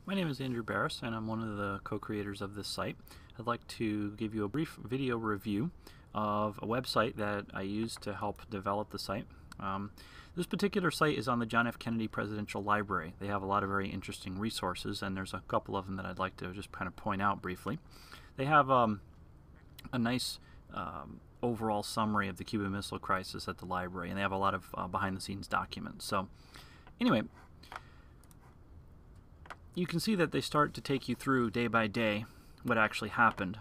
My name is Andrew Barris, and I'm one of the co-creators of this site. I'd like to give you a brief video review of a website that I used to help develop the site. This particular site is on the John F. Kennedy Presidential Library. They have a lot of very interesting resources, and there's a couple of them that I'd like to just kind of point out briefly. They have a nice overall summary of the Cuban Missile Crisis at the library, and they have a lot of behind-the-scenes documents. So anyway, you can see that they start to take you through day by day what actually happened.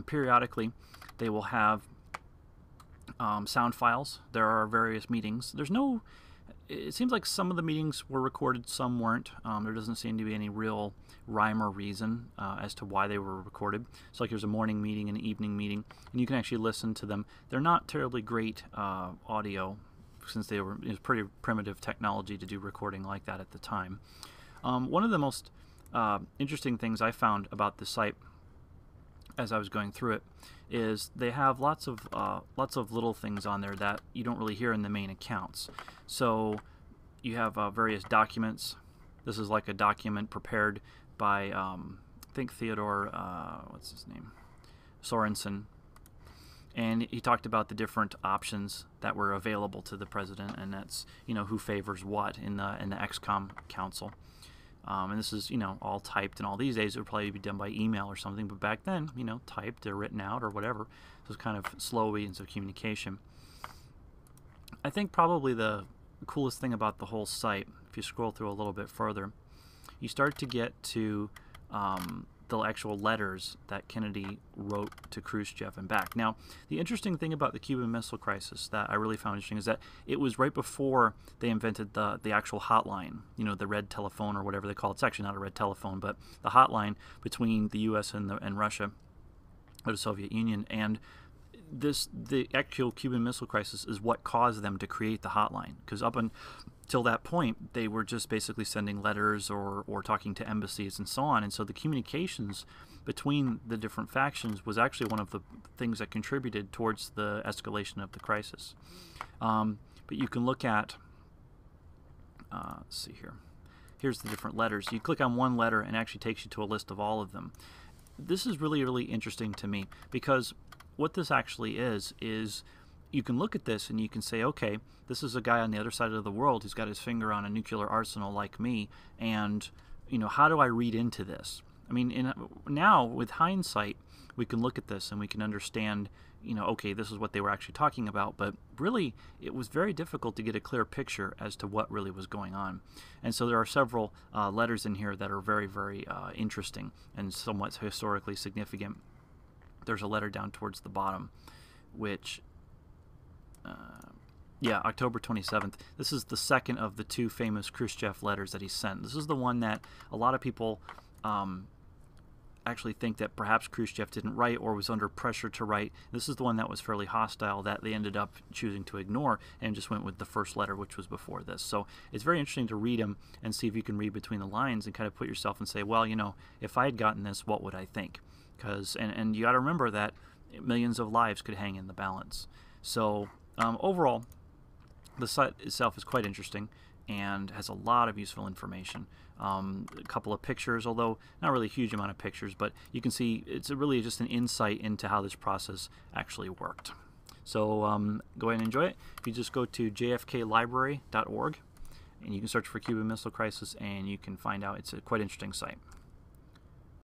Periodically, they will have sound files. There are various meetings. It seems like some of the meetings were recorded, some weren't. There doesn't seem to be any real rhyme or reason as to why they were recorded. So like there's a morning meeting and an evening meeting, and you can actually listen to them. They're not terribly great audio, since it was pretty primitive technology to do recording like that at the time. One of the most interesting things I found about the site as I was going through it is they have lots of little things on there that you don't really hear in the main accounts. So you have various documents. This is like a document prepared by I think Theodore what's his name, Sorensen, and he talked about the different options that were available to the president, and that's who favors what in the XCOM Council. And this is, all typed, and all these days it would probably be done by email or something, but back then, typed or written out or whatever. So it was kind of slow means of communication. I think probably the coolest thing about the whole site, if you scroll through a little bit further, you start to get to the actual letters that Kennedy wrote to Khrushchev and back. Now, the interesting thing about the Cuban Missile Crisis that I really found interesting is that it was right before they invented the actual hotline, the red telephone or whatever they call it. It's actually not a red telephone, but the hotline between the U.S. and Russia, or the Soviet Union. And the actual Cuban Missile Crisis is what caused them to create the hotline, because up until that point they were just basically sending letters or talking to embassies and so on, and so the communications between the different factions was actually one of the things that contributed towards the escalation of the crisis. But you can look at let's see here. Here's the different letters. You click on one letter and it actually takes you to a list of all of them. This is really interesting to me, because what this actually is you can look at this and you can say, okay, this is a guy on the other side of the world who's got his finger on a nuclear arsenal like me, and how do I read into this? I mean, now with hindsight, we can look at this and we can understand, okay, this is what they were actually talking about, but really it was very difficult to get a clear picture as to what really was going on. And so there are several letters in here that are very interesting and somewhat historically significant. There's a letter down towards the bottom, which, October 27th. This is the second of the two famous Khrushchev letters that he sent. This is the one that a lot of people actually think that perhaps Khrushchev didn't write or was under pressure to write. This is the one that was fairly hostile that they ended up choosing to ignore and just went with the first letter, which was before this. So it's very interesting to read them and see if you can read between the lines and kind of put yourself and say, well, if I had gotten this, what would I think? And you got to remember that millions of lives could hang in the balance. So overall, the site itself is quite interesting and has a lot of useful information. A couple of pictures, although not really a huge amount of pictures, but you can see it's really just an insight into how this process actually worked. So go ahead and enjoy it. If you just go to jfklibrary.org and you can search for Cuban Missile Crisis, and you can find out. It's a quite interesting site.